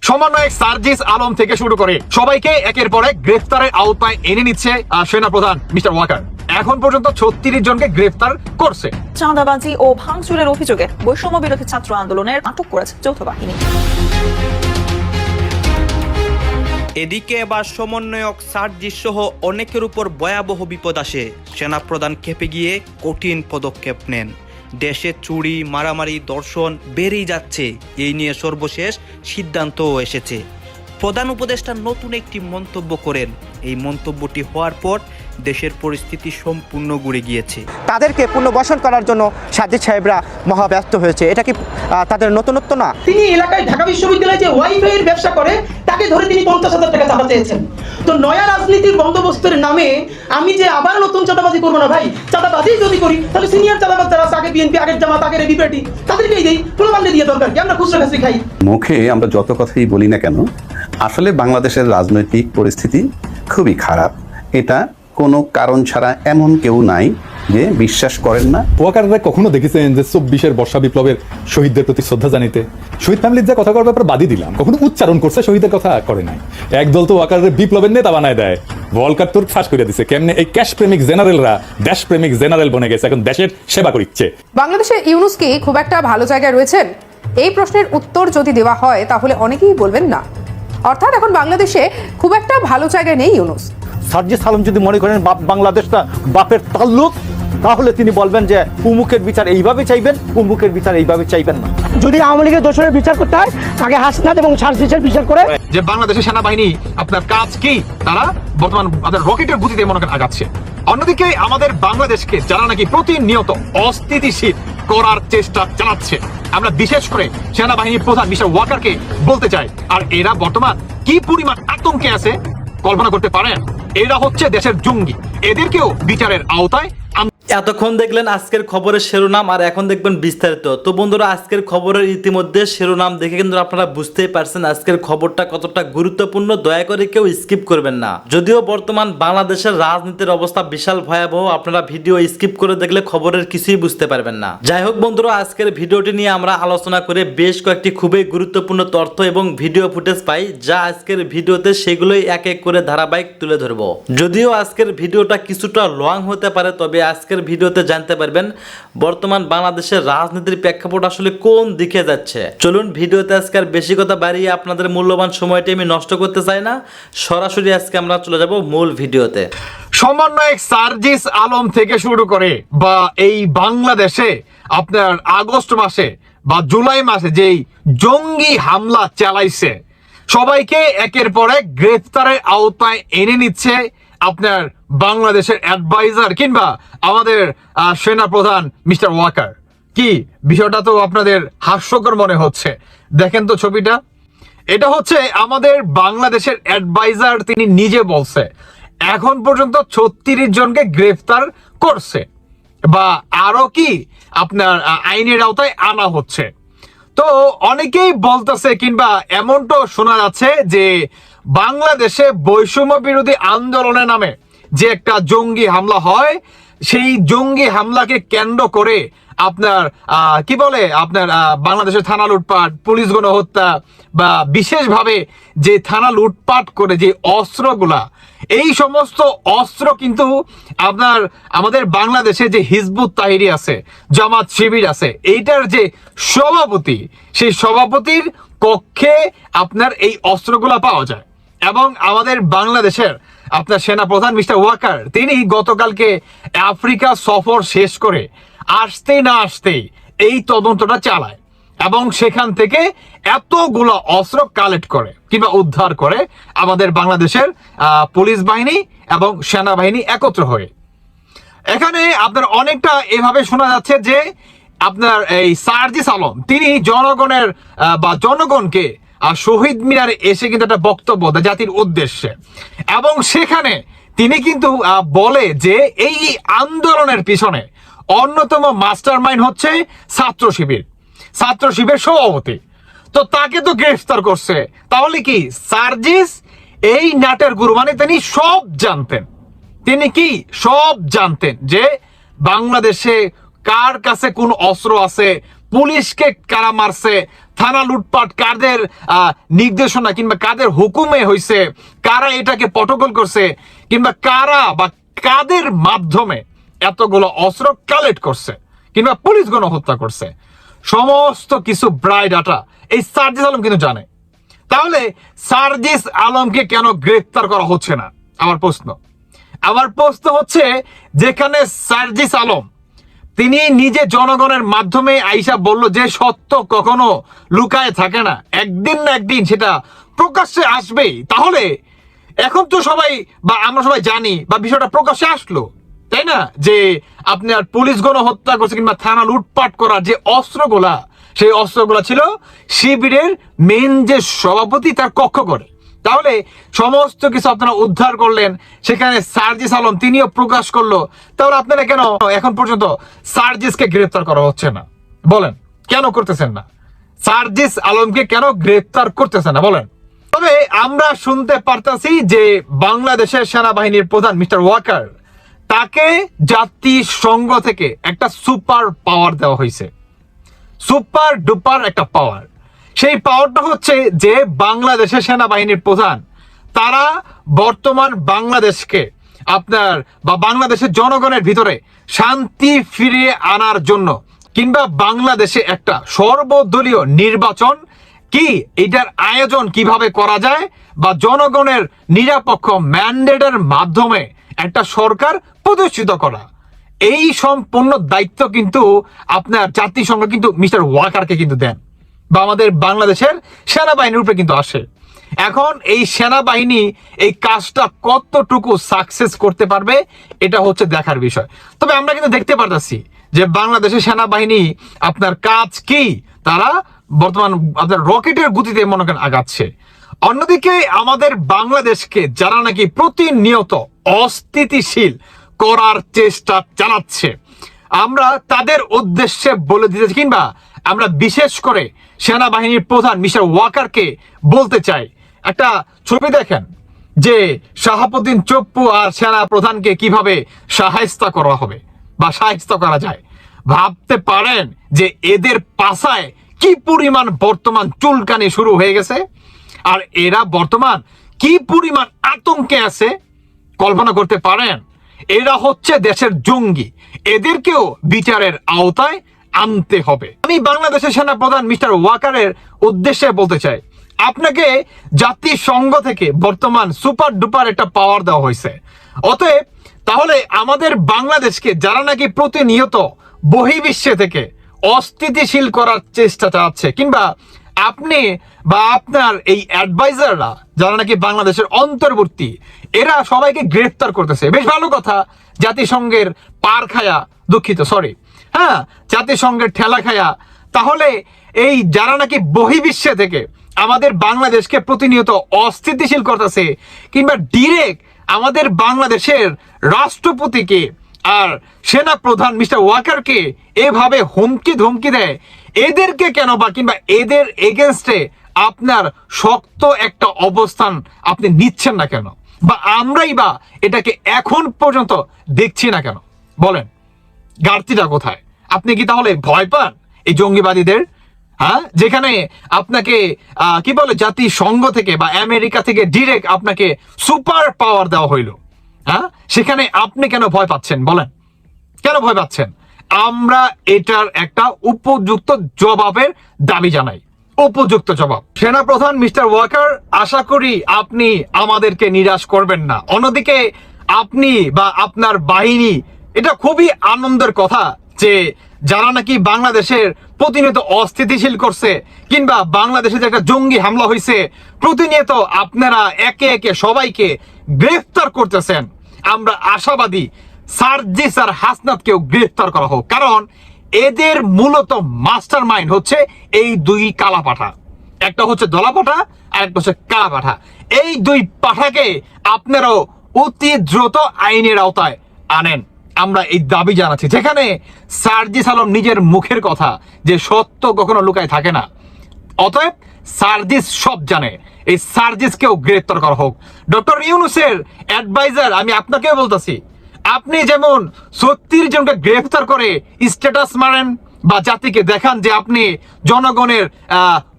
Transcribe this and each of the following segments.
সমন্বয়ক সার্জিস আলম থেকে শুরু করে সবাইকে একের পর এক গ্রেফতারের আওতায় এনে নিচ্ছে সেনাপ্রধান মিস্টার ওয়াকার। এখন পর্যন্ত 36 জনকে গ্রেফতার করছে। চাঁদাবাজি ও ভাঙচুরের অভিযোগে বৈষম্য বিরোধী ছাত্র আন্দোলনের আটক করেছে যৌথ বাহিনী। এদিকে এবার সমন্বয়ক সার্জিস সহ অনেকের উপর ভয়াবহ বিপদ আসে। সেনাপ্রধান খেপে গিয়ে কঠিন পদক্ষেপ নেন। দেশে চুরি, মারামারি, ধর্ষণ বেড়েই যাচ্ছে। এই নিয়ে সর্বশেষ সিদ্ধান্তও এসেছে। প্রধান উপদেষ্টা নতুন একটি মন্তব্য করেন। এই মন্তব্যটি হওয়ার পর দেশের পরিস্থিতি সম্পূর্ণ ঘুরে গিয়েছে। তাদেরকে পুনর্বাসন করার জন্য সাজিদ সাহেবরা মহাব্যস্ত হয়েছে। এটা কি তাদের নতুনত্ব না? তিনি এলাকায় ঢাকা বিশ্ববিদ্যালয়ে যে ওয়াইফাই এর ব্যবসা করে তাকে ধরে তিনি 50,000 টাকা চাঁদা চেয়েছেন। তো নয়া রাজনীতির বন্দোবস্তের নামে আমি যে আবার নতুন চাঁদাবাজি করবো না ভাই, চাঁদাবাজি যদি করি তাহলে সিনিয়র চাঁদাবাজ যারা আছে, আগে বিএনপি, আগের জামাত, আগের এবি পার্টি, তাদেরকেই দেই, প্রমাণে দিয়ে দরকার কি আমরা খুচরা খাসি খাই। মুখে আমরা যত কথাই বলি না কেন, আসলে বাংলাদেশের রাজনৈতিক পরিস্থিতি খুবই খারাপ। এটা কোনো কারণ ছাড়া এমন কেউ নাই যে বিশ্বাস করেন না। ওয়াকাররা কখনো দেখেছেন যে 24-এর বর্ষা বিপ্লবের শহীদদের প্রতি শ্রদ্ধা জানিতে? শহীদ ফ্যামিলির যে কথা করার ব্যাপারে বাদই দিলাম, কখনো উচ্চারণ করছে শহীদের কথা করে নাই। একদল তো ওয়াকারের বিপ্লবের নেতা বানায় দেয়। ওয়ালকার তোর ফাঁস করে দিছে কেমনে এই ক্যাশ প্রেমিক জেনারেলরা দেশ প্রেমিক জেনারেল বনে গেছে, এখন দেশের সেবা করিচ্ছে। বাংলাদেশে ইউনূস কি খুব একটা ভালো জায়গায় রয়েছেন? এই প্রশ্নের উত্তর যদি দেওয়া হয় তাহলে অনেকেই বলবেন না। অর্থাৎ এখন বাংলাদেশে খুব একটা ভালো জায়গায় নেই ইউনূস। সার্জিস আলম যদি মনে করেন বাংলাদেশটা বাপের তাল্লুক, তাহলে তিনি বলবেন যে উমুকের বিচার এইভাবে চাইবেন, উমুকের বিচার এইভাবে চাইবেন না। যদি আওয়ামী লীগের দোষরের বিচার করতে হয়, আগে হাসনাত এবং সার্জিসের বিচার করে। যে বাংলাদেশের সেনাবাহিনী আপনার কাজ কি, তারা বর্তমান রকেটের গতিতে মনে করেন আগাচ্ছে। অন্যদিকে আমাদের বাংলাদেশকে যারা নাকি প্রতিনিয়ত অস্থিতিশীল করার চেষ্টা চালাচ্ছে, আমরা বিশেষ করে সেনাবাহিনীর প্রধান মিস্টার ওয়াকারকে বলতে চাই, আর এরা বর্তমান কি পরিমাণ আতঙ্কে আছে কল্পনা করতে পারেন। এরা হচ্ছে দেশের জঙ্গি, এদেরকেও বিচারের আওতায়। এতক্ষণ দেখলেন আজকের খবরের শিরোনাম, আর এখন দেখবেন বিস্তারিত। তো বন্ধুরা, আজকের খবরের ইতিমধ্যে শিরোনাম দেখে কিন্তু আপনারা বুঝতেই পারছেন আজকের খবরটা কতটা গুরুত্বপূর্ণ। দয়া করে কেউ স্কিপ করবেন না। যদিও বর্তমান বাংলাদেশের রাজনীতির অবস্থা বিশাল ভয়াবহ, আপনারা ভিডিও স্কিপ করে দেখলে খবরের কিছুই বুঝতে পারবেন না। যাই হোক বন্ধুরা, আজকের ভিডিওটি নিয়ে আমরা আলোচনা করে বেশ কয়েকটি খুবই গুরুত্বপূর্ণ তথ্য এবং ভিডিও ফুটেজ পাই, যা আজকের ভিডিওতে সেগুলোই এক এক করে ধারাবাহিক তুলে ধরবো। যদিও আজকের ভিডিওটা কিছুটা লং হতে পারে, তবে আজকের ভিডিওতে জানতে পারবেন বর্তমান বাংলাদেশের রাজনীতির প্রেক্ষাপট আসলে কোন দিকে যাচ্ছে। চলুন ভিডিওতে আজকে আর বেশি কথা বাড়িয়ে আপনাদের মূল্যবান সময়টি আমি নষ্ট করতে চাই না, সরাসরি আজকে আমরা চলে যাব মূল ভিডিওতে। সমন্বয়ক সার্জিস আলম থেকে শুরু করে বা এই বাংলাদেশে আপনার আগস্ট মাসে বা জুলাই মাসে যেই জঙ্গি হামলা চালাইছে, সবাইকে একের পর এক গ্রেফতারের আওতায় এনে নিচ্ছে আপনার বাংলাদেশের অ্যাডভাইজার কিংবা আমাদের সেনাপ্রধান মিস্টার ওয়াকার। কি বিষয়টা তো আপনাদের হাস্যকর মনে হচ্ছে। দেখেন তো ছবিটা, এটা হচ্ছে আমাদের বাংলাদেশের অ্যাডভাইজার, তিনি নিজে বলছে এখন পর্যন্ত 36 জনকে গ্রেফতার করছে বা আরো কি আপনার আইনের আওতায় আনা হচ্ছে। তো অনেকেই বলতেছে কিংবা এমনটাও শোনা যাচ্ছে যে বাংলাদেশে বৈষম্য বিরোধী আন্দোলনের নামে যে একটা জঙ্গি হামলা হয়, সেই জঙ্গি হামলাকে কেন্দ্র করে আপনার কি বলে আপনার বাংলাদেশের থানা লুটপাট, পুলিশ গণহত্যা বা বিশেষভাবে যে থানা লুটপাট করে যে অস্ত্রগুলা, এই সমস্ত অস্ত্র কিন্তু আপনার আমাদের বাংলাদেশে যে হিজবুত তাহরির আছে, জামাত শিবির আছে, এইটার যে সভাপতি, সেই সভাপতির কক্ষে আপনার এই অস্ত্রগুলা পাওয়া যায়। এবং আমাদের বাংলাদেশের আপনার সেনাপ্রধান মিস্টার ওয়াকার, তিনি গতকালকে আফ্রিকা সফর শেষ করে আসতেই না আসতেই এই তদন্তটা চালায় এবং সেখান থেকে এতগুলো অস্ত্র কালেক্ট করে কিংবা উদ্ধার করে আমাদের বাংলাদেশের পুলিশ বাহিনী এবং সেনাবাহিনী একত্র হয়ে। এখানে আপনার অনেকটা এভাবে শোনা যাচ্ছে যে আপনার এই সার্জিস আলম তিনি জনগণের বা জনগণকে শহীদ মিনারে এসে কিন্তু একটা বক্তব্য দেয় জাতির উদ্দেশ্যে, এবং সেখানে তিনি কিন্তু বলে যে এই আন্দোলনের পিছনে অন্যতম মাস্টার মাইন্ড হচ্ছে ছাত্র শিবির সভাপতি। তো তাকে তো গ্রেফতার করছে, তাহলে কি সার্জিস এই নাটের গুরু, মানে তিনি সব জানতেন। তিনি কি সব জানতেন যে বাংলাদেশে কার কাছে কোন অস্ত্র আছে, পুলিশকে কারা মারছে, থানা লুটপাট কাদের নির্দেশনা কিংবা কাদের হুকুমে হয়েছে, কারা এটাকে প্রটোকল করছে, কিংবা কারা বা কাদের মাধ্যমে এতগুলো অস্ত্র কালেক্ট করছে কিংবা পুলিশ গণহত্যা করছে, সমস্ত কিছু ব্রাই ডাটা এই সার্জিস আলম কিন্তু জানে। তাহলে সার্জিস আলমকে কেন গ্রেফতার করা হচ্ছে না? আমার প্রশ্ন হচ্ছে, যেখানে সার্জিস আলম তিনি নিজে জনগণের মাধ্যমে আইসা বলল যে সত্য কখনো লুকায় থাকে না, একদিন না একদিন সেটা প্রকাশ্যে আসবেই। তাহলে এখন তো সবাই বা আমরা সবাই জানি বা বিষয়টা প্রকাশ্যে আসলো, তাই না, যে আপনার পুলিশ গণহত্যা করছে কিংবা থানা লুটপাট করার যে অস্ত্রগুলা, সেই অস্ত্রগুলা ছিল শিবিরের মেন যে সভাপতি তার কক্ষ করে। তাহলে সমস্ত কিছু আপনারা উদ্ধার করলেন, সেখানে সার্জিস আলম তিনিও প্রকাশ করলো। তাহলে আপনারা কেন এখন পর্যন্ত সার্জিসকে গ্রেফতার করা হচ্ছে না? বলেন কেন করতেছেন না? সার্জিস আলমকে কেন গ্রেফতার করতেছেন না বলেন? তবে আমরা শুনতে পারতাছি যে বাংলাদেশের সেনাবাহিনীর প্রধান মিস্টার ওয়াকার, তাকে জাতিসংঘ থেকে একটা সুপার পাওয়ার দেওয়া হয়েছে, সুপার ডুপার একটা পাওয়ার। সেই পাওয়ারটা হচ্ছে যে বাংলাদেশের সেনাবাহিনীর প্রধান তারা বর্তমান বাংলাদেশকে আপনার বা বাংলাদেশের জনগণের ভিতরে শান্তি ফিরিয়ে আনার জন্য কিংবা বাংলাদেশে একটা সর্বদলীয় নির্বাচন কি এটার আয়োজন কিভাবে করা যায় বা জনগণের নিরপেক্ষ ম্যান্ডেটের মাধ্যমে একটা সরকার প্রতিষ্ঠিত করা, এই সম্পূর্ণ দায়িত্ব কিন্তু আপনার জাতিসংঘ কিন্তু মিস্টার ওয়াকারকে কিন্তু দেন বা আমাদের বাংলাদেশের সেনাবাহিনীর উপরে কিন্তু আসে। এখন এই সেনাবাহিনী এই কাজটা কতটুকু সাকসেস করতে পারবে এটা হচ্ছে দেখার বিষয়। তবে আমরা কিন্তু দেখতে পারতেছি যে বাংলাদেশের সেনাবাহিনী আপনার কাজ কি, তারা বর্তমান আপনার রকেটের গতিতে মনে করেন আগাচ্ছে। অন্যদিকে আমাদের বাংলাদেশকে যারা নাকি প্রতিনিয়ত অস্থিতিশীল করার চেষ্টা চালাচ্ছে, আমরা তাদের উদ্দেশ্যে বলে দিতে কিংবা আমরা বিশেষ করে সেনাবাহিনীর প্রধান মিস্টার ওয়াকারকে বলতে চাই, একটা ছবি দেখেন যে শাহাবুদ্দিন চপ্পু আর সেনা প্রধানকে কিভাবে সাহায্য করা হবে বা সাহায্য করা যায়। ভাবতে পারেন যে এদের পাছায় কি পরিমাণ বর্তমান চুলকানি শুরু হয়ে গেছে আর এরা বর্তমান কি পরিমাণ আতঙ্কে আছে কল্পনা করতে পারেন? এরা হচ্ছে দেশের জঙ্গি, এদেরকেও বিচারের আওতায় আনতে হবে। আমি বাংলাদেশের সেনা প্রধান মিস্টার ওয়াকারের উদ্দেশ্যে বলতে চাই, আপনাকে জাতিসংঘ থেকে বর্তমান সুপার ডুপার একটা পাওয়ার দেওয়া হয়েছে। অতএব তাহলে আমাদের বাংলাদেশকে যারা নাকি প্রতিনিয়ত বহির্বিশ্বে থেকে অস্থিতিশীল করার চেষ্টা চালাচ্ছে কিংবা আপনি বা আপনার এই অ্যাডভাইজাররা যারা নাকি বাংলাদেশের অন্তর্বর্তী, এরা সবাইকে গ্রেফতার করতেছে। বেশ ভালো কথা, জাতিসংঘের পার খায়া জাতিসংঘের ঠেলা খায়া। তাহলে এই যারা নাকি বহির্বিশ্বে থেকে আমাদের বাংলাদেশকে প্রতিনিয়ত অস্থিতিশীল করতেছে কিংবা ডিরেক্ট আমাদের বাংলাদেশের রাষ্ট্রপতিকে আর সেনা প্রধান মিস্টার ওয়াকারকে এভাবে হুমকি ধমকি দেয়, এদেরকে কেন বা কিংবা এদের এগেনস্টে আপনার শক্ত একটা অবস্থান আপনি নিচ্ছেন না কেন, বা আমরাই বা এটাকে এখন পর্যন্ত দেখছি না কেন? বলেন ঘাটতিটা কোথায়? আপনি কি তাহলে ভয় পান এই জঙ্গিবাদীদের? যেখানে আপনাকে কি বলে জাতিসংঘ থেকে বা আমেরিকা থেকে ডিরেক্ট আপনাকে সুপার পাওয়ার দেওয়া হইল, সেখানে আপনি কেন ভয় পাচ্ছেন? বলেন কেন ভয় পাচ্ছেন? আমরা এটার একটা উপযুক্ত জবাবের দাবি জানাই, উপযুক্ত জবাব। সেনাপ্রধান মিস্টার ওয়াকার, আশা করি আপনি আমাদেরকে নিরাশ করবেন না। অন্যদিকে আপনি বা আপনার বাহিনী, এটা খুবই আনন্দের কথা যে যারা নাকি বাংলাদেশের প্রতিনিয়ত অস্থিতিশীল করছে কিংবা বাংলাদেশে যে একটা জঙ্গি হামলা হয়েছে, প্রতিনিয়ত আপনারা একে একে সবাইকে গ্রেফতার করতেছেন। আমরা আশাবাদী সার্জিস আর হাসনাতকেও গ্রেফতার করা হোক, কারণ এদের মূলত মাস্টার মাইন্ড হচ্ছে এই দুই কালাপাঠা, একটা হচ্ছে দলাপাঠা আর একটা হচ্ছে কালাপাঠা। এই দুই পাঠাকে আপনারাও অতি দ্রুত আইনের আওতায় আনেন, আমরা এই দাবি জানাচ্ছি। যেখানে সার্জিস আলম নিজের মুখের কথা যে সত্য কখনো লুকায় থাকে না, অতএব সার্জিস সব জানে, এই সার্জিসকেও গ্রেফতার করা হোক। ডক্টর ইউনূসের অ্যাডভাইজার আমি আপনাকেও বলতেছি, আপনি যেমন ৩৬ জনকে গ্রেফতার করে স্ট্যাটাস মারেন, বা জাতিকে দেখান যে আপনি জনগণের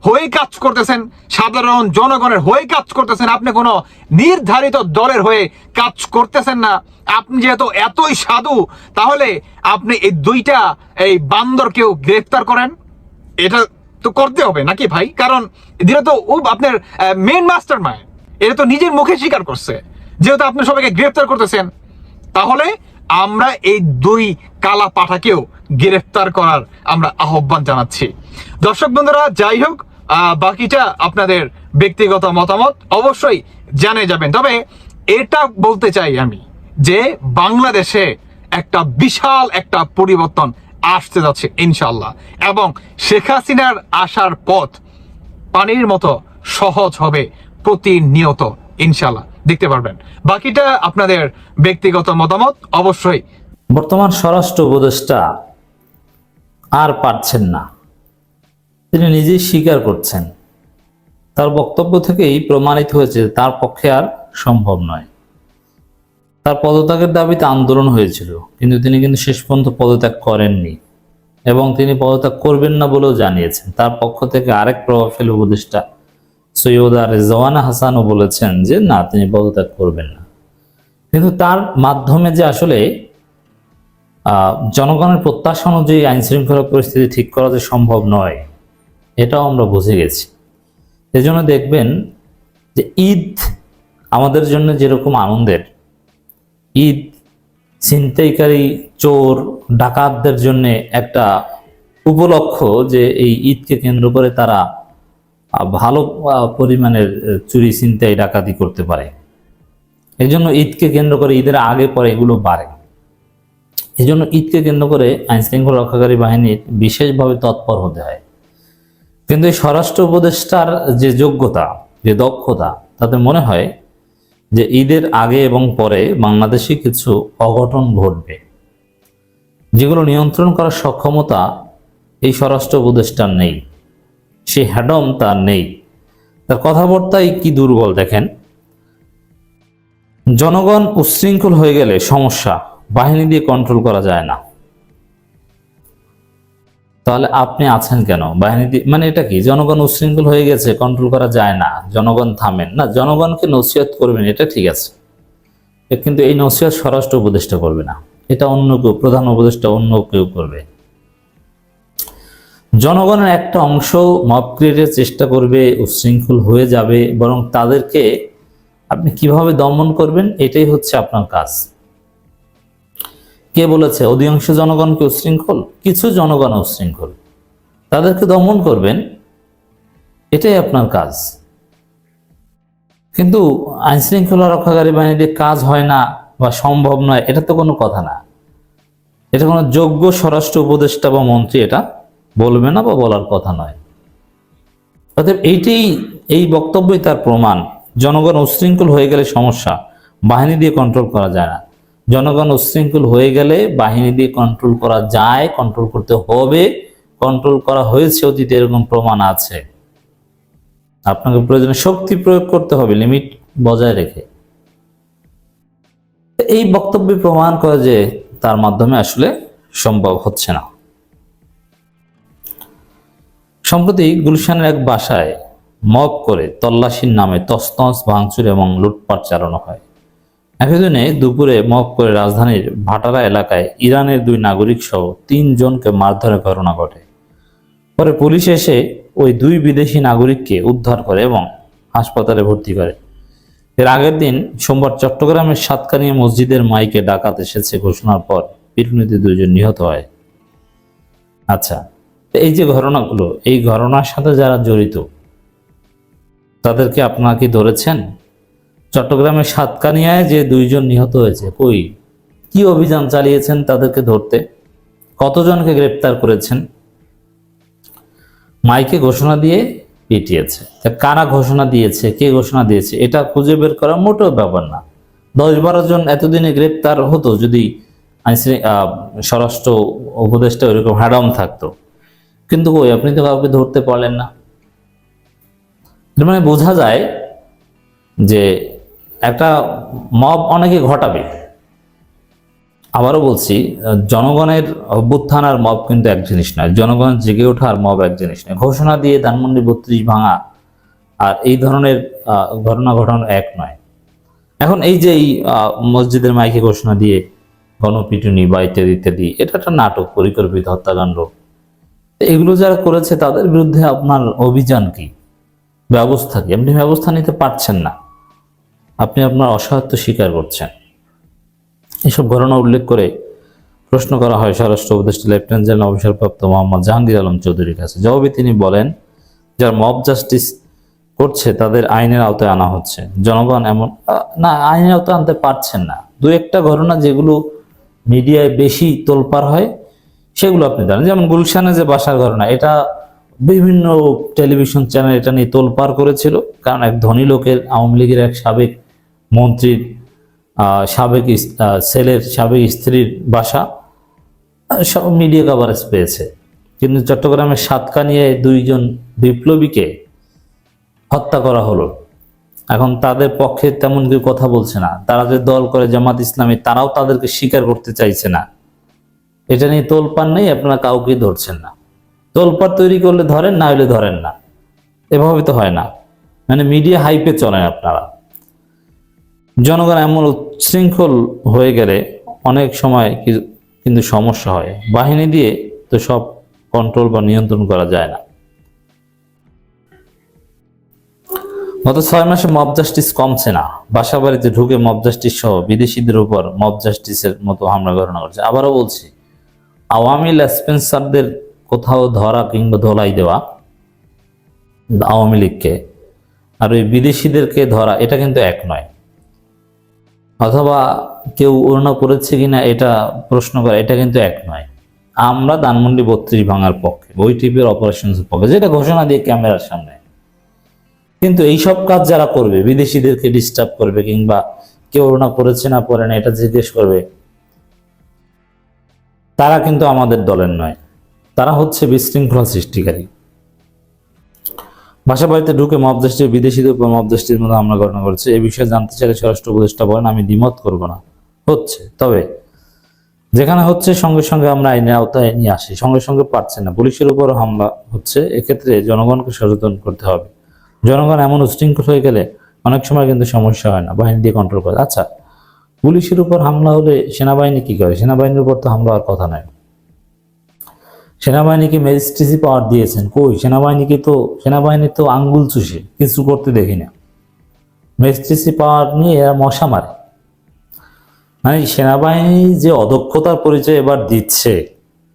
হয়ে কাজ করতেছেন, সাধারণ জনগণের হয়ে কাজ করতেছেন, আপনি কোনো নির্ধারিত দলের হয়ে কাজ করতেছেন না। আপনি যেহেতু এতই সাধু, তাহলে আপনি এই দুইটা এই বান্দরকেও গ্রেফতার করেন। এটা তো করতে হবে নাকি ভাই? কারণ এটা তো আপনার মেইন মাস্টার মাইন্ড, এটা তো নিজের মুখে স্বীকার করছে। যেহেতু আপনি সবাইকে গ্রেফতার করতেছেন, তাহলে আমরা এই দুই কালা পাঠাকেও গ্রেফতার করার আমরা আহ্বান জানাচ্ছি। দর্শক বন্ধুরা, যাই হোক, বাকিটা আপনাদের ব্যক্তিগত মতামত, অবশ্যই জানিয়ে যাবেন। তবে এটা বলতে চাই আমি যে বাংলাদেশে একটা বিশাল একটা পরিবর্তন আসতে যাচ্ছে ইনশাল্লাহ, এবং শেখ হাসিনার আসার পথ পানির মতো সহজ হবে প্রতিনিয়ত ইনশাল্লাহ, দেখতে পারবেন। বাকিটা আপনাদের ব্যক্তিগত মতামত, অবশ্যই। বর্তমান স্বরাষ্ট্র উপদেষ্টা আর পারছেন না, তিনি নিজেই স্বীকার করছেন। তার বক্তব্য থেকেই প্রমাণিত হয়েছে তার পক্ষে আর সম্ভব নয়। তার পদত্যাগের দাবিতে আন্দোলন হয়েছিল, কিন্তু তিনি শেষ পর্যন্ত পদত্যাগ করেননি, এবং তিনি পদত্যাগ করবেন না বলেও জানিয়েছেন। তার পক্ষ থেকে আরেক প্রভাবশালী উপদেষ্টা সৈয়দা রেজওয়ানা হাসানও বলেছেন যে না, তিনি পদত্যাগ করবেন না। কিন্তু তার মাধ্যমে যে আসলে জনগণের প্রত্যাশা অনুযায়ী আইন শৃঙ্খলা পরিস্থিতি ঠিক করা যে সম্ভব নয়, এটাও আমরা বুঝে গেছি। এজন্য দেখবেন যে ঈদ আমাদের জন্য যেরকম আনন্দের, ঈদ ছিনতাইকারী, চোর, ডাকাতদের জন্য একটা উপলক্ষ যে এই ঈদকে কেন্দ্র করে তারা ভালো পরিমাণের চুরি, ছিনতাই, ডাকাতি করতে পারে। এই জন্য ঈদকে কেন্দ্র করে, ঈদের আগে পরে এগুলো বাড়ে। এই জন্য ঈদকে কেন্দ্র করে আইন শৃঙ্খলা রক্ষাকারী বাহিনীর বিশেষভাবে তৎপর হতে হয়। কিন্তু এই স্বরাষ্ট্র উপদেষ্টার যে যোগ্যতা, যে দক্ষতা, তাতে মনে হয় যে ঈদের আগে এবং পরে বাংলাদেশে কিছু অঘটন ঘটবে, যেগুলো নিয়ন্ত্রণ করার সক্ষমতা এই স্বরাষ্ট্র উপদেষ্টার নেই, সেই হ্যাডম তার নেই। তার কথাবার্তাই কি দুর্বল দেখেন। জনগণ উচ্ছৃঙ্খল হয়ে গেলে সমস্যা, বাহিনী দিয়ে কন্ট্রোল করা যায় না। তাহলে আপনি আছেন কেন? বাহিনী দিয়ে মানে এটা কি? জনগণ উচ্ছৃঙ্খল হয়ে গেছে, কন্ট্রোল করা যায় না, জনগণ থামেন না। জনগণকে নসিহত করবেন, এটা ঠিক আছে, কিন্তু এই নসিহত স্বরাষ্ট্র উপদেষ্টা করবে না, এটা অন্য কেউ, প্রধান উপদেষ্টা অন্য কেউ করবে। জনগণের একটা অংশ মব ক্রিয়েটের চেষ্টা করবে, উচ্ছৃঙ্খল হয়ে যাবে, বরং তাদেরকে আপনি কিভাবে দমন করবেন, এটাই হচ্ছে আপনার কাজ। কে বলেছে অধিকাংশ জনগণকে উচ্ছৃঙ্খল? কিছু জনগণ উচ্ছৃঙ্খল, তাদেরকে দমন করবেন, এটাই আপনার কাজ। কিন্তু আইন শৃঙ্খলা রক্ষাকারী বাহিনীর কাজ হয় না বা সম্ভব নয়, এটা তো কোনো কথা না। এটা কোনো যোগ্য স্বরাষ্ট্র উপদেষ্টা বা মন্ত্রী এটা বলবে না বা বলার কথা নয়। অতএব এই বক্তব্যই তার প্রমাণ। জনগণ উচ্ছৃঙ্খল হয়ে গেলে সমস্যা, বাহিনী দিয়ে কন্ট্রোল করা যায় না। জনগণ উচ্ছৃঙ্খল হয়ে গেলে বাহিনী দিয়ে কন্ট্রোল করা যায়, কন্ট্রোল করতে হবে, কন্ট্রোল করা হয়েছে, অতীতে এরকম প্রমাণ আছে। আপনাকে প্রয়োজনে শক্তি প্রয়োগ করতে হবে, লিমিট বজায় রেখে। এই বক্তব্য প্রমাণ করে যে তার মাধ্যমে আসলে সম্ভব হচ্ছে না। সম্প্রতি গুলশানের এক বাসায় মব করে তল্লাশির নামে তছনছ, ভাঙচুর এবং লুটপাট চালানো হয়। একই দিনে দুপুরে মব করে রাজধানীর ভাটারা এলাকায় ইরানের 2 নাগরিক সহ 3 জনকে মারধরের ঘটনা ঘটে। পরে পুলিশ এসে ওই 2 বিদেশি নাগরিককে উদ্ধার করে এবং হাসপাতালে ভর্তি করে। এর আগের দিন সোমবার চট্টগ্রামের সাতকানিয়া মসজিদের মাইকে ডাকাত এসেছে ঘোষণার পর পিটুনিতে 2 জন নিহত হয়। আচ্ছা, এই যে ঘটনাগুলো, এই ঘটনার সাথে যারা জড়িত তাদেরকে আপনারা কি ধরেছেন? চট্টগ্রামের সাতকানিয়ায় যে 2 জন নিহত হয়েছে, কই, কি অভিযান চালিয়েছেন তাদেরকে ধরতে? কতজনকে গ্রেপ্তার করেছেন? মাইকে ঘোষণা দিয়ে পিটিয়েছে। কারা ঘোষণা দিয়েছে, কে ঘোষণা দিয়েছে, এটা খুঁজে বের করা মোটেও ব্যাপার না। 10-12 জন এতদিনে গ্রেপ্তার হতো যদি স্বরাষ্ট্র উপদেষ্টা ওইরকম হ্যাডম থাকতো। কিন্তু কই, আপনি তো কাউকে ধরতে পারলেন না। মানে বোঝা যায় যে একটা মব অনেকে ঘটাবে, আবারও বলছি, জনগণের অভ্যুত্থান আর মব কিন্তু এক জিনিস নয়, জনগণের জেগে ওঠা আর মব এক জিনিস নয়। ঘোষণা দিয়ে ধানমন্ডি 32 ভাঙা আর এই ধরনের ঘটনা ঘটানো এক নয়। এখন এই যে এই মসজিদের মাইকে ঘোষণা দিয়ে গণপিটুনি বা ইত্যাদি ইত্যাদি, এটা একটা নাটক, পরিকল্পিত হত্যাকাণ্ড। এগুলো যারা করেছে তাদের বিরুদ্ধে আপনার অভিযান কি, ব্যবস্থা কি? আপনি ব্যবস্থা নিতে পারছেন না, আপনি আপনার অসহায়ত্ব স্বীকার করছেন। এসব ঘটনা উল্লেখ করে প্রশ্ন করা হয় স্বরাষ্ট্র উপদেষ্টা লেফটেন্যান্ট জেনারেল অবসরপ্রাপ্ত মোহাম্মদ জাহাঙ্গীর আলম চৌধুরীর কাছে। জবাবে তিনি বলেন, যারা মব জাস্টিস করছে তাদের আইনের আওতায় আনা হচ্ছে। জনগণ এমন না, আইনের আওতায় আনতে পারছেন না। দু একটা ঘটনা যেগুলো মিডিয়ায় বেশি তোলপাড় হয় সেগুলো আপনি জানেন, যেমন গুলশানে যে বাসার ঘটনা, এটা বিভিন্ন টেলিভিশন চ্যানেল এটা নিয়ে তোলপাড় করেছিল, কারণ এক ধনী লোকের, আওয়ামী লীগের এক সাবেক মন্ত্রীর সাবেক ছেলের সাবেক স্ত্রীর বাসা, সব মিডিয়া কভারেজ পেয়েছে। কিন্তু চট্টগ্রামের সাতকানিয়ায় 2 জন বিপ্লবীকে হত্যা করা হলো। এখন তাদের পক্ষে তেমন কেউ কথা বলছে না, তারা যে দল করে জামাত ইসলামী, তারাও তাদেরকে স্বীকার করতে চাইছে না। এটা নিয়ে তোলপাড় নেই, আপনারা কাউকেই ধরছেন না। তোলপাড় তৈরি করলে ধরেন, না হলে ধরেন না, এভাবে তো হয় না। মানে মিডিয়া হাইপে চলেন আপনারা। জনগণ এমন উচ্ছৃঙ্খল হয়ে গেলে অনেক সময় কিন্তু সমস্যা হয়। বাহিনী দিয়ে তো সব কন্ট্রোল বা নিয়ন্ত্রণ করা যায় না। গত 6 মাসে মব জাস্টিস কমছে না। বাসা বাড়িতে ঢুকে মব জাস্টিস সহ বিদেশিদের উপর মব জাস্টিসের মতো হামলা ঘটনা করছে। আবারও বলছি, আওয়ামী লেসপেন্সারদের কোথাও ধরা কিংবা ধোলাই দেওয়া আওয়ামী লীগকে, আর ওই বিদেশিদেরকে ধরা, এটা কিন্তু এক নয়। অথবা কেউ ওড়না পড়েছে কিনা এটা প্রশ্ন করা, এটা কিন্তু এক নয়। আমরা ধানমন্ডি 32 ভাঙার পক্ষে, ওই টিপের অপারেশনের পক্ষে, যেটা ঘোষণা দিয়ে ক্যামেরার সামনে। কিন্তু এইসব কাজ যারা করবে, বিদেশিদেরকে ডিস্টার্ব করবে কিংবা কেউ ওড়না পড়েছে না পড়ে না এটা জিজ্ঞেস করবে, তারা কিন্তু আমাদের দলের নয়, তারা হচ্ছে বিশৃঙ্খলা সৃষ্টিকারী। বাসা বাড়িতে ঢুকে মব জাস্টিস, বিদেশিদের উপর মব জাস্টিসের মতো হামলা ঘটনা করেছে। এই বিষয়ে জানতে চাইলে স্বরাষ্ট্র উপদেষ্টা বলেন, আমি দ্বিমত করব না, হচ্ছে, তবে যেখানে হচ্ছে সঙ্গে সঙ্গে আমরা আইনের আওতায় নিয়ে আসি। সঙ্গে সঙ্গে পারছে না, পুলিশের উপর হামলা হচ্ছে, এক্ষেত্রে জনগণকে সচেতন করতে হবে। জনগণ এমন উশৃঙ্খল হয়ে গেলে অনেক সময় কিন্তু সমস্যা হয় না, বাহিনী দিয়ে কন্ট্রোল করে। আচ্ছা, পুলিশের উপর হামলা হলে সেনাবাহিনী কি করে? সেনাবাহিনীর উপর তো হামলা হওয়ার কথা নয়। সেনাবাহিনীকে ম্যাজিস্ট্রেসি পাওয়ার দিয়েছেন, কই? সেনাবাহিনী তো আঙ্গুল চুষে কিছু করতে দেখি না। ম্যাজিস্ট্রেসি পাওয়ার নিয়ে এরা মশা মারে। মানে সেনাবাহিনী যে অদক্ষতার পরিচয় এবার দিচ্ছে,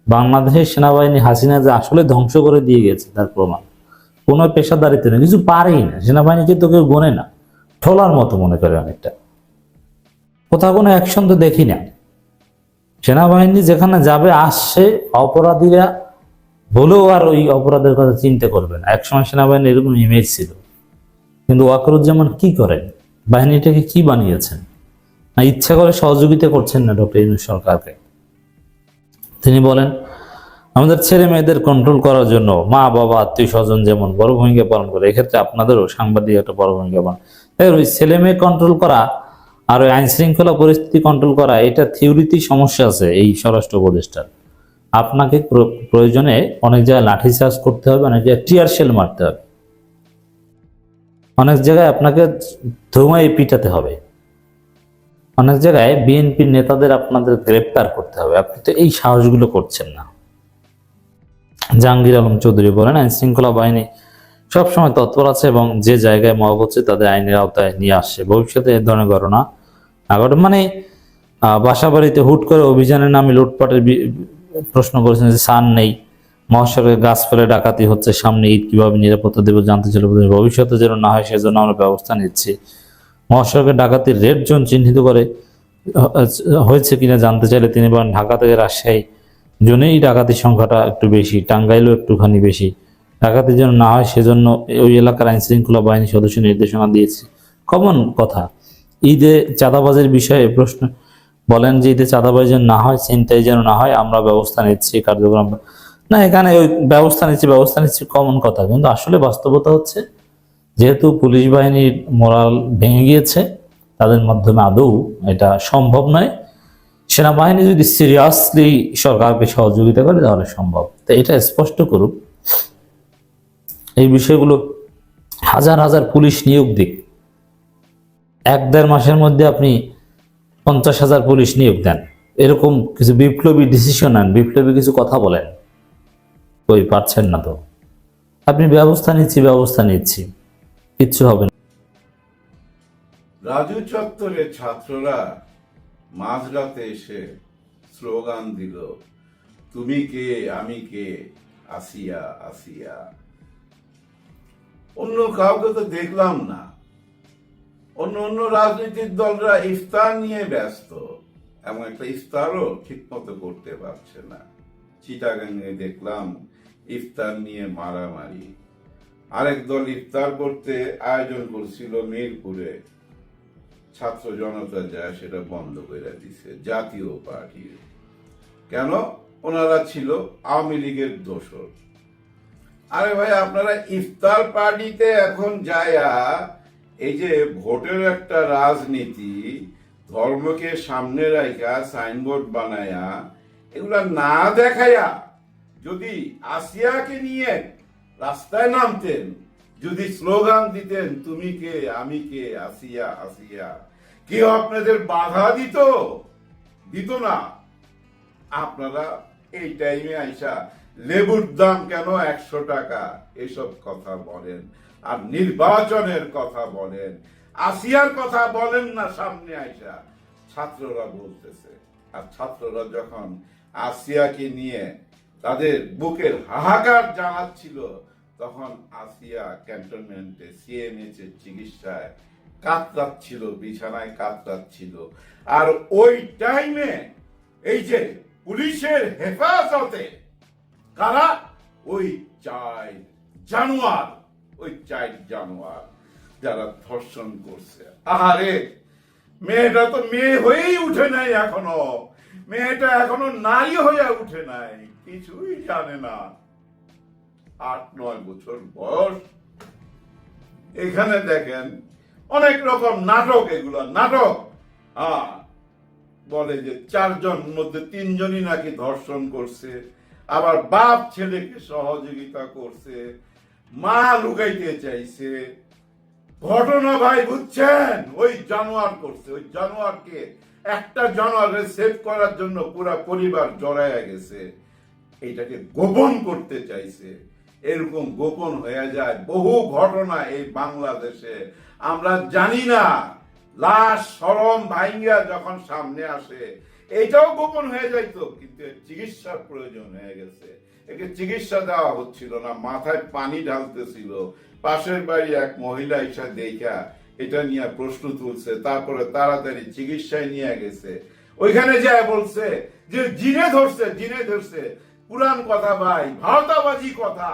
বাংলাদেশের সেনাবাহিনী হাসিনা যে আসলে ধ্বংস করে দিয়ে গেছে তার প্রমাণ। কোনো পেশাদারিত্ব নেই, কিছু পারেই না। সেনাবাহিনীকে তো কেউ গোনে না, ঠোলার মতো মনে করে অনেকটা। কোথাও কোনো অ্যাকশন তো দেখি না। সেনাবাহিনী যেখানে যাবে, আসছে, অপরাধীরা বলেও আর ওই অপরাধের কথা চিন্তা করবে না। একসময় সেনাবাহিনী এরকম ইমেজ ছিল। কিন্তু ওয়াকারুজ্জামান কি করেন? বাহিনীটাকে কি বানিয়েছেন? না ইচ্ছা করে সহযোগিতা করছেন না ডক্টর ইউনূস সরকারকে। তিনি বলেন, আমাদের ছেলে মেয়েদের কন্ট্রোল করার জন্য মা বাবা আত্মীয় স্বজন যেমন বড় ভূমিকা পালন করে, এক্ষেত্রে আপনাদেরও সাংবাদিক একটা বড় ভূমিকা পালন। ওই ছেলে মেয়ে কন্ট্রোল করা আর ওই আইন শৃঙ্খলা পরিস্থিতি কন্ট্রোল করা, এটা থিওরিতেই সমস্যা আছে এই স্বরাষ্ট্র উপদেষ্টার। আপনাকে প্রয়োজনে অনেক জায়গায় লাঠিচার্জ করতে হবে, অনেক জায়গায় টিয়ার শেল মারতে হবে, অনেক জায়গায় আপনাকে ধুমায় পিটাতে হবে, অনেক জায়গায় বিএনপির নেতাদের আপনাদের গ্রেপ্তার করতে হবে। আপনি তো এই সাহসগুলো করছেন না। জাহাঙ্গীর আলম চৌধুরী বলেন, আইন শৃঙ্খলা বাহিনী সবসময় তৎপর আছে এবং যে জায়গায় মব হচ্ছে তাদের আইনের আওতায় নিয়ে আসছে। ভবিষ্যতে এ ধরনের ঘটনা মানে বাসা বাড়িতে হুট করে অভিযানের নামে লুটপাটের প্রশ্ন করেছেন যে সান নেই, মহাসড়কে গাছ ফেলে ডাকাতি হচ্ছে, সামনে ঈদ কিভাবে নিরাপত্তা দেব জানতে চাইলে ভবিষ্যতে যেন না হয় সেজন্য আমরা ব্যবস্থা নিচ্ছি। মহাসড়কে ডাকাতির রেড জোন চিহ্নিত করে হয়েছে কিনা জানতে চাইলে তিনি বলেন, ঢাকা থেকে রাজশাহী জোনেই ডাকাতির সংখ্যাটা একটু বেশি, টাঙ্গাইলও একটুখানি বেশি। ডাকাতির জন্য না হয় সেজন্য ওই এলাকার আইন শৃঙ্খলা বাহিনী সদস্য নির্দেশনা দিয়েছে। কমন কথা। ঈদে চাঁদাবাজের বিষয়ে প্রশ্ন বলেন যে ঈদে চাঁদাবাজি যেন না হয়, ছিনতাই যেন না হয়, আমরা ব্যবস্থা নিচ্ছি, কার্যক্রম না, এখানে ওই ব্যবস্থা নিচ্ছি কমন কথা। কিন্তু আসলে বাস্তবতা হচ্ছে, যেহেতু পুলিশ বাহিনীর মোরাল ভেঙে গিয়েছে, তাদের মাধ্যমে আদৌ এটা সম্ভব নয়। সেনাবাহিনী যদি সিরিয়াসলি সরকারকে সহযোগিতা করে তাহলে সম্ভব। তো এটা স্পষ্ট করুক, এই বিষয়গুলো হাজার হাজার পুলিশ নিয়োগ দিক, 1-1.5 মাসের মধ্যে আপনি 50,000 পুলিশ নিয়োগ দেন, এরকম কিছু বিপ্লবী ডিসিশন নেন, বিপ্লবী কিছু কথা বলেন, ওই পারছেন না তো। আপনি ব্যবস্থা নিচ্ছি, কিচ্ছু হবে না। রাজু চত্বরে ছাত্ররা মাঝরাতে এসে স্লোগান দিল, তুমি কে আমি কে, আসিয়া আসিয়া। অন্য কাউকে তো দেখলাম না। অন্য রাজনৈতিক দলরা ইফতার নিয়ে ব্যস্ত, এমন একটা ইফতারও ঠিক মতো করতে পারছে না। চিটাগাঙ্গে দেখলাম ইফতার নিয়ে মারামারি। আরেক দল ইফতার করতে আয়োজন করছিল মিরপুরে, ছাত্র জনতা যায় সেটা বন্ধ করে দিছে জাতীয় পার্টির। কেন? ওনারা ছিল আওয়ামী লীগের দোসর। আরে ভাই, আপনারা ইফতার পার্টিতে এখন যায়া এই যে ভোটের একটা রাজনীতি, ধর্মকে সামনে রাখা সাইনবোর্ড বানায়া এগুলা না দেখায়া যদি আসিয়াকে নিয়ে রাস্তায় নামতেন, যদি স্লোগান দিতেন তুমি কে আমি কে, আসিয়া আসিয়া, কেউ আপনাদের বাধা দিত না। আপনারা এই টাইমে আইসা লেবুর দাম কেন 100 টাকা এসব কথা বলেন, আর নির্বাচনের কথা বলেন, আসিয়ার কথা বলেন না। সামনে আইসা ছাত্ররা বলতেছে, আর ছাত্ররা যখন আসিয়াকে নিয়ে তাদের বুকের হাহাকার জানাচ্ছিল, তখন আসিয়া ক্যান্টনমেন্টে সিএমএইচ এর চিকিৎসায় কাতরাচ্ছিল, বিছানায় কাতরাচ্ছিল। আর ওই টাইমে এই যে পুলিশের হেফাজতে কারা? ওই 4 জানোয়ার যারা ধর্ষণ করছে। আরে মেয়েটা তো মেয়ে হয়েই উঠে নাই এখনো, মেয়েটা এখনো নারী হয়ে উঠে নাই, কিছুই জানে না, 8-9 বছর বয়স। এখানে দেখেন অনেক রকম নাটক, এগুলো নাটক। বলে যে 4 জন মধ্যে 3 জনই নাকি ধর্ষণ করছে, আবার বাপ ছেলেকে সহযোগিতা করছে, মা লুকাইতে চাইছে। ঘটনা ভাই বুঝছেন, ওই জানোয়ার করছে। ওই জানোয়ারকে, একটা জানোয়ারের সেভ করার জন্য পুরা পরিবার জড়ায়া গেছে, এইটাকে গোপন করতে চাইছে। এরকম গোপন হয়ে যায় বহু ঘটনা এই বাংলাদেশে, আমরা জানি না। লাশ শরম ভাঙ্গা যখন সামনে আসে, এটাও গোপন হয়ে যাইতো, কিন্তু চিকিৎসার প্রয়োজন হয়ে গেছে। একে চিকিৎসা দেওয়া হচ্ছিল না, মাথায় পানি ঢালতেছিল। পাশের বাড়ি এক মহিলা এসে দেখা এটা নিয়ে প্রশ্ন তুলছে, তারপরে তাড়াতাড়ি চিকিৎসায় নিয়ে গেছে। ওইখানে যায় বলছে যে জিনে ধরছে। পুরান কথা ভাই, ভারতাবাজি কথা।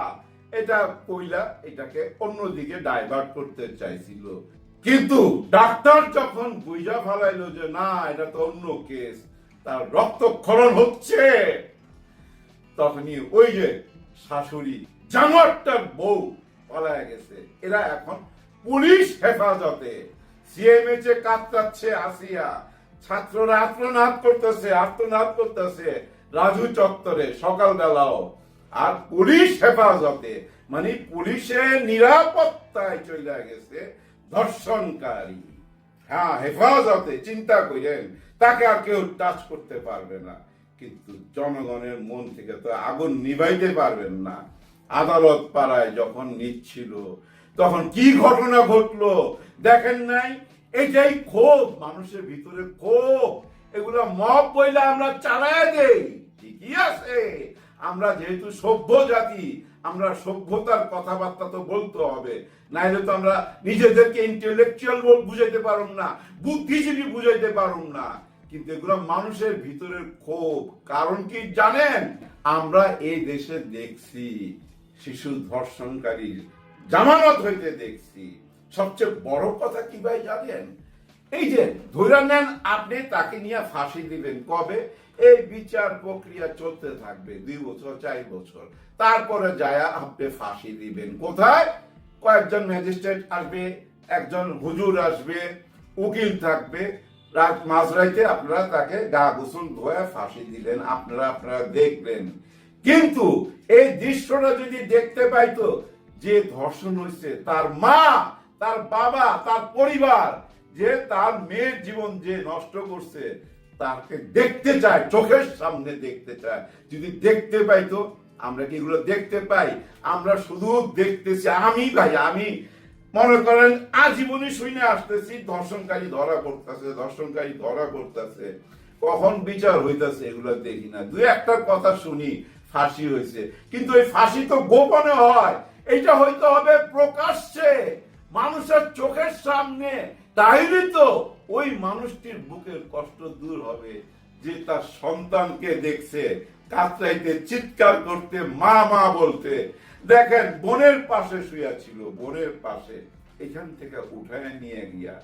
এটা কইলা এটাকে অন্যদিকে ডাইভার্ট করতে চাইছিল, কিন্তু ডাক্তার যখন বুঝা ফেলাইলো যে না, এটা তো অন্য কেস, তার রক্তক্ষরণ হচ্ছে, তখনই ওই যে শাশুড়ি জানোয়ারটার বউ পালায় গেছে। এরা এখন পুলিশ হেফাজতে, সিএমএইচ এ কাতরাচ্ছে আসিয়া। ছাত্ররা আত্মনাদ করতেছে রাজু চত্বরে সকালবেলাও, আর পুলিশ হেফাজতে, মানে পুলিশের নিরাপত্তায় চলে গেছে ধর্ষণকারী। হ্যাঁ, হেফাজতে। চিন্তা করেন, তাকে আর কেউ টাচ করতে পারবে না, কিন্তু জনগণের মন থেকে তো আগুন নিভাইতে পারবেন না। আদালত পাড়ায় যখন নিচ্ছিল, তখন কি ঘটনা ঘটলো দেখেন নাই? এটাই ক্ষোভ, মানুষের ভিতরে ক্ষোভ। এগুলো মব বইলে আমরা চালায় দেই, ঠিকই আছে। আমরা যেহেতু সভ্য জাতি, আমরা সভ্যতার কথাবার্তা তো বলতে হবে, নাইলে তো আমরা নিজেদেরকে ইন্টেলেকচুয়াল বুঝাইতে পারুম না, বুদ্ধিজীবী বুঝাইতে পারুম না। কিন্তু এগুলো মানুষের ভিতরের ক্ষোভ। কারণ কি জানেন? আমরা এই দেশে দেখছি শিশু ধর্ষণকারীর জামানত হইতে দেখছি। সবচেয়ে বড় কথা কি ভাই জানেন? এই যে ধরে নেন আপনি তাকে নিয়ে ফাঁসি দিবেন, কবে? এই বিচার প্রক্রিয়া চলতে থাকবে 2 বছর 4 বছর, তারপরে যায় আপনি ফাঁসি দিবেন। কোথায়? কয়েকজন ম্যাজিস্ট্রেট আসবে, একজন হুজুর আসবে, উকিল থাকবে, মাঝরাইতে আপনারা তাকে গা গোসল ধোয়া ফাঁসি দিলেন, আপনারা দেখলেন। কিন্তু এই দৃশ্যটা যদি দেখতে পাইতো যে ধর্ষণ হয়েছে, তার মা, তার বাবা, তার পরিবার, যে তার মেয়ের জীবন যে নষ্ট করছে, তাকে দেখতে চায়, চোখের সামনে দেখতে চায়। যদি দেখতে পাইতো, আমরা কি এগুলো দেখতে পাই? আমরা শুধু দেখতেছি। আমি মনে করেন আজীবনই শুনে আসতেছি ধর্ষণকারী ধরা পড়তেছে, কখন বিচার হইতাছে এগুলো দেখি না। দুই একটা কথা শুনি ফাঁসি হয়েছে, কিন্তু এই ফাঁসি তো গোপনে হয়, এটা হইতে হবে প্রকাশ্যে, মানুষের চোখের সামনে। তাইলে তো ওই মানুষটির বুকের কষ্ট দূর হবে, যে তার সন্তানকে দেখছে কাতরাইতে, চিৎকার করতে, মা মা বলতে। দেখেন বোনের পাশে শুয়া ছিল, বোনের পাশে, এখান থেকে উঠায় নিয়ে গিয়া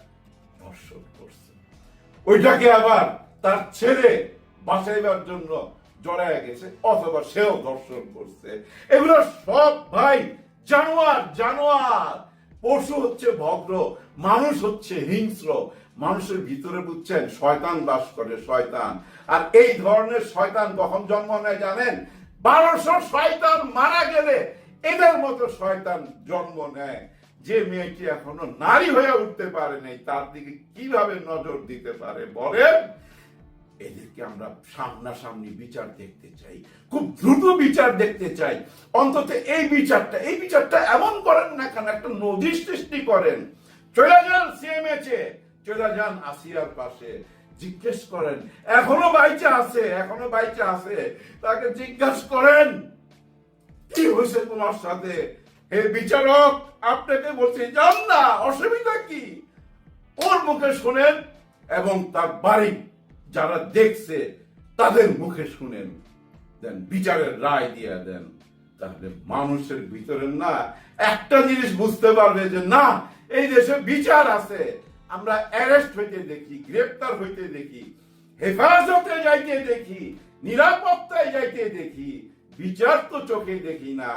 ধর্ষণ করছে। ওইটাকে আবার তার ছেলে বাঁচাইবার জন্য জড়ায় গেছে, অথবা সেও ধর্ষণ করছে। এগুলো সব ভাই জানোয়ার। পশু হচ্ছে ভদ্র, মানুষ হচ্ছে হিংস্র। মানুষের ভিতরে বুঝছেন শয়তান বাস করে, শয়তান। আর এই ধরনের শয়তান কখন জন্ম নেয় জানেন? 1200 শয়তান মারা গেলে এদের মতো শয়তান জন্ম নেয়। যে মেয়েটি এখনো নারী হয়ে উঠতে পারে নাই, তার দিকে কিভাবে নজর দিতে পারে বলেন? এদেরকে আমরা সামনাসামনি বিচার দেখতে চাই, খুব দ্রুত বিচার দেখতে চাই। অন্তত এই বিচারটা এমন করেন না কেন, একটা নজির সৃষ্টি করেন। চলে যান সিএমএচে, চলে যান আসিয়ার পাশে, জিজ্ঞেস করেন এখনো বাইচা আছে, তাকে জিজ্ঞাসা করেন কি হয়েছে তোমার সাথে। হে বিচারক, আপনাকে বলছি যান না, অসুবিধা কি? ওর মুখে শুনেন এবং তার বাড়ি যারা দেখছে তাদের মুখে শুনেন, দেন বিচারের রায় দিয়ে দেন। তাহলে মানুষের ভিতরে না একটা জিনিস বুঝতে পারবে যে না, এই দেশে বিচার আছে। আমরা অ্যারেস্ট হইতে দেখি, গ্রেপ্তার হইতে দেখি, হেফাজতে যাইতে দেখি, নিরাপত্তায় যাইতে দেখি, বিচার তো চোখে দেখি না।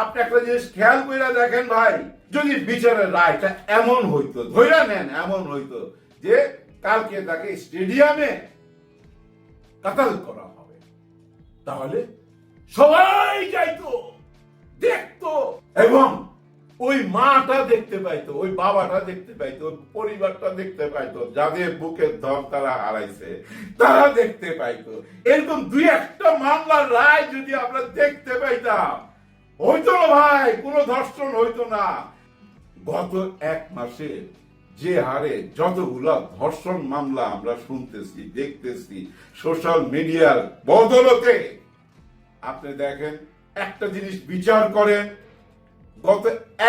আপনি একটা জিনিস খেয়াল করে দেখেন ভাই, যদি বিচারের রায়টা এমন হইতো, ধইরা নেন এমন হইতো যে কালকে তাকে স্টেডিয়ামে কাতাল করা হবে, তাহলে সবাই যাইতো, দেখতো, এবং ওই মাটা দেখতে পাইতো, ওই বাবাটা দেখতে পাইতো, পরিবারটা দেখতে পাইতো, যাদের বুকের ধর তারা হারাইছে তারা দেখতে পাইতো। এরকম দুই একটা মামলার রায় যদি আমরা দেখতে পাইতাম, হইতো না ভাই, কোনো ধর্ষণ হইতো না। গত এক মাসে যে হারে যতগুলা ধর্ষণ মামলা আমরা শুনতেছি, দেখতেছি সোশ্যাল মিডিয়ার বদলতে, আপনি দেখেন একটা জিনিস বিচার করেন, গত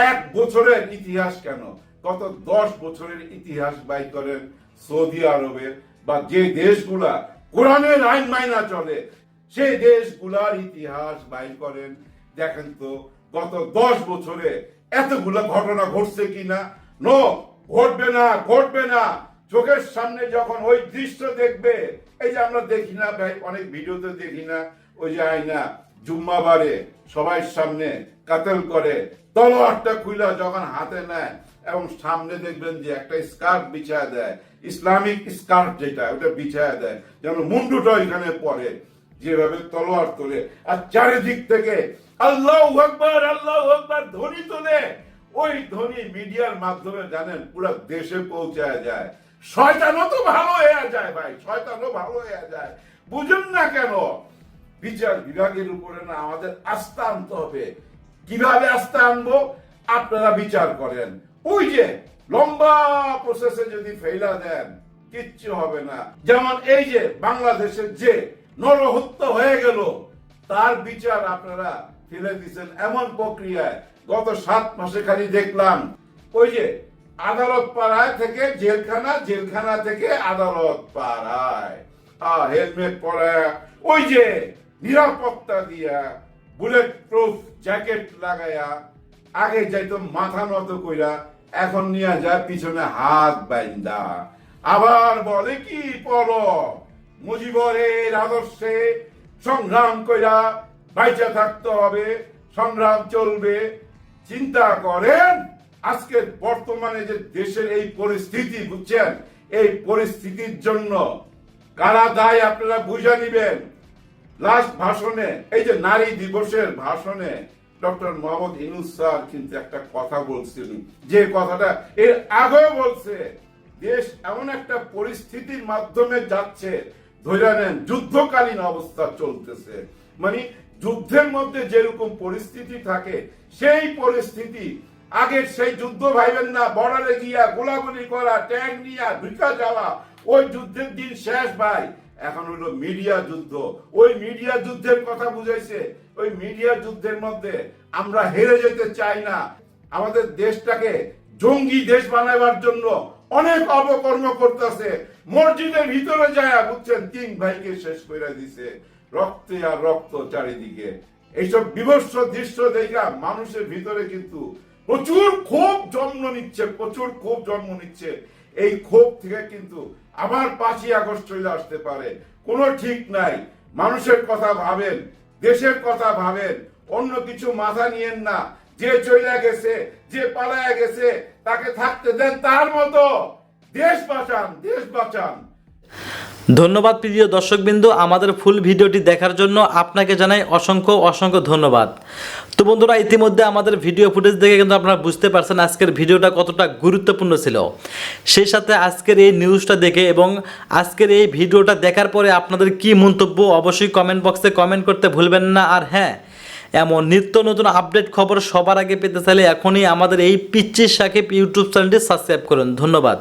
1 বছরের ইতিহাস কেন, গত 10 বছরের ইতিহাস বাই করেন সৌদি আরবের বা যে দেশগুলা কোরআনের আইন মাইনা চলে, সেই দেশগুলার ইতিহাস বাই করেন, দেখেন তো গত 10 বছরে এতগুলা ঘটনা ঘটছে কিনা। নো, ঘটবে না। চোখের সামনে যখন ওই দৃশ্য দেখবে, এই যে আমরা দেখি না ভাই, অনেক ভিডিওতে দেখি না, ওই যে আয়না জুম্মাবারে সবাই সামনে কাতল করে, তলোয়ারটা খুইলা যখন হাতে নেয় এবং সামনে দেখবেন যে একটা স্কার্ফ বিছায় দেয়, ইসলামিক স্কার্ফ যেটা, ওটা বিছায় দেয় যেন মুন্ডুটা এখানে পড়ে, যেভাবে তলোয়ার তোলে, আর চারিদিক থেকে আল্লাহু আকবার ধ্বনি তোলে। ওই ধ্বনি মিডিয়ার মাধ্যমে জানেন পুরো দেশে পৌঁছায় যায়। শয়তানও তো ভালো হয়ে যায় ভাই, শয়তানও ভালো হয়ে যায়। বুঝুন না কেন? বিচার বিভাগের উপরে না আমাদের আস্থা আনতে হবে। কিভাবে আস্থা আনবো? আপনারা বিচার করেন। ওই যে লম্বা প্রসেসে যদি ফেলা দেন, কিচ্ছু হবে না। যেমন এই যে বাংলাদেশের যে নরহত্যা হয়ে গেল, তার বিচার আপনারা ফেলে দিচ্ছেন এমন প্রক্রিয়ায়। গত 7 মাসে খালি দেখলাম ওই যে আদালত পাড়ায় থেকে জেলখানা, জেলখানা থেকে আদালত পাড়ায়, হেলমেট পরায়, ওই যে নিরাপত্তা দিয়া, বুলেট প্রুফ জ্যাকেট লাগায়া, আগে যাইতো মাথা নত কইরা, এখন নিয়ে যায় পিছনে হাত বাইন্দা। আবার বলে কি পড়ো, মুজিবরের আদর্শে সংগ্রাম কইরা বাইচা থাকতে হবে, সংগ্রাম চলবে। চিন্তা করেন আজকের বর্তমানে যে দেশের এই পরিস্থিতি, বুঝছেন, এই পরিস্থিতির জন্য কারা দায় আপনারা বুঝে নিবেন। লাস্ট ভাষণে, এই যে নারী দিবসের ভাষণে ডক্টর মোহাম্মদ ইউনূস স্যার কিন্তু একটা কথা বলছেন, যে কথাটা এর আগেও বলছে, দেশ এমন একটা পরিস্থিতির মাধ্যমে যাচ্ছে, ধরে নেন যুদ্ধকালীন অবস্থা চলতেছে, মানে যুদ্ধের মধ্যে যেরকম পরিস্থিতি থাকে সেই পরিস্থিতি, আগের সেই যুদ্ধ ভাইবেন না, বর্ডারে গিয়া গোলাগুলি করা, ট্যাঙ্ক নিয়ে ঢুকা যাওয়া, ওই যুদ্ধের দিন শেষ ভাই। এখন হলো মিডিয়া যুদ্ধ। ওই মিডিয়া যুদ্ধের কথা বুঝাইছে। ওই মিডিয়া যুদ্ধের মধ্যে আমরা হেরে যেতে চাই না। আমাদের দেশটাকে জঙ্গি দেশ বানাবার জন্য অনেক অপকর্ম করতেছে। মসজিদের ভিতরে যায় বুঝছেন 3 ভাইকে শেষ করে দিছে, রক্তে আর রক্ত চারিদিকে। এইসব বিভৎস দৃশ্য দেখা মানুষের ভিতরে কিন্তু প্রচুর ক্ষোভ জন্ম নিচ্ছে, প্রচুর ক্ষোভ জন্ম নিচ্ছে। এই ক্ষোভ থেকে কিন্তু আবার 5ই আগস্ট চলে আসতে পারে, কোনো ঠিক নাই। মানুষের কথা ভাবেন, দেশের কথা ভাবেন, অন্য কিছু মাথা নিয়েন না। যে চলে গেছে, যে পালায়া গেছে, তাকে থাকতে দেন তার মতো। দেশ বাঁচান, দেশ বাঁচান। ধন্যবাদ প্রিয় দর্শকবৃন্দ, আমাদের ফুল ভিডিওটি দেখার জন্য আপনাকে জানাই অসংখ্য অসংখ্য ধন্যবাদ। তো বন্ধুরা, ইতিমধ্যে আমাদের ভিডিও ফুটেজ দেখে কিন্তু আপনারা বুঝতে পারছেন আজকের ভিডিওটা কতটা গুরুত্বপূর্ণ ছিল। সেই সাথে আজকের এই নিউজটা দেখে এবং আজকের এই ভিডিওটা দেখার পরে আপনাদের কি মন্তব্য অবশ্যই কমেন্ট বক্সে কমেন্ট করতে ভুলবেন না। আর হ্যাঁ, এমন নিত্য নতুন আপডেট খবর সবার আগে পেতে চাইলে এখনই আমাদের এই পিচ্চি সাকিব ইউটিউব চ্যানেলটি সাবস্ক্রাইব করুন। ধন্যবাদ।